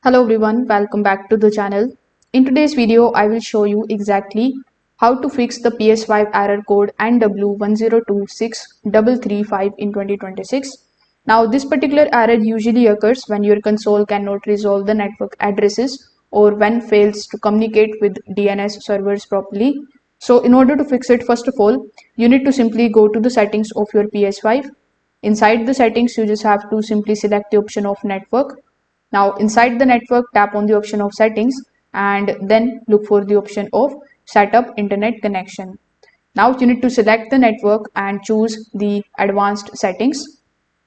Hello everyone, welcome back to the channel. In today's video, I will show you exactly how to fix the PS5 error code NW-102633-5 in 2026. Now, this particular error usually occurs when your console cannot resolve the network addresses or when fails to communicate with DNS servers properly. So in order to fix it, first of all, you need to simply go to the settings of your PS5. Inside the settings, you just have to simply select the option of network. Now inside the network, tap on the option of settings and then look for the option of setup internet connection. Now you need to select the network and choose the advanced settings.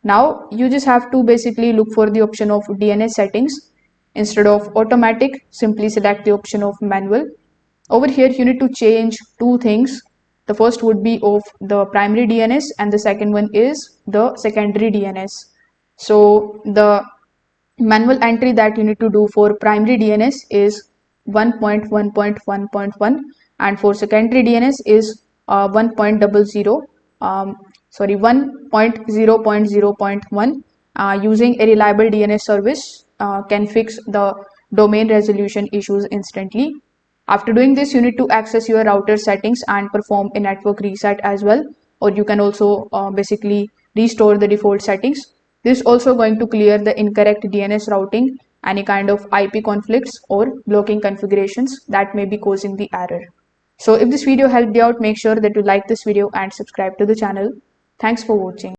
Now you just have to basically look for the option of DNS settings. Instead of automatic, simply select the option of manual. Over here you need to change two things. The first would be of the primary DNS and the second one is the secondary DNS. So the manual entry that you need to do for primary DNS is 1.1.1.1 and for secondary DNS is 1.0.0.1. Using a reliable DNS service can fix the domain resolution issues instantly. After doing this, you need to access your router settings and perform a network reset as well, or you can also basically restore the default settings. This is also going to clear the incorrect DNS routing, any kind of IP conflicts or blocking configurations that may be causing the error. So if this video helped you out, make sure that you like this video and subscribe to the channel. Thanks for watching.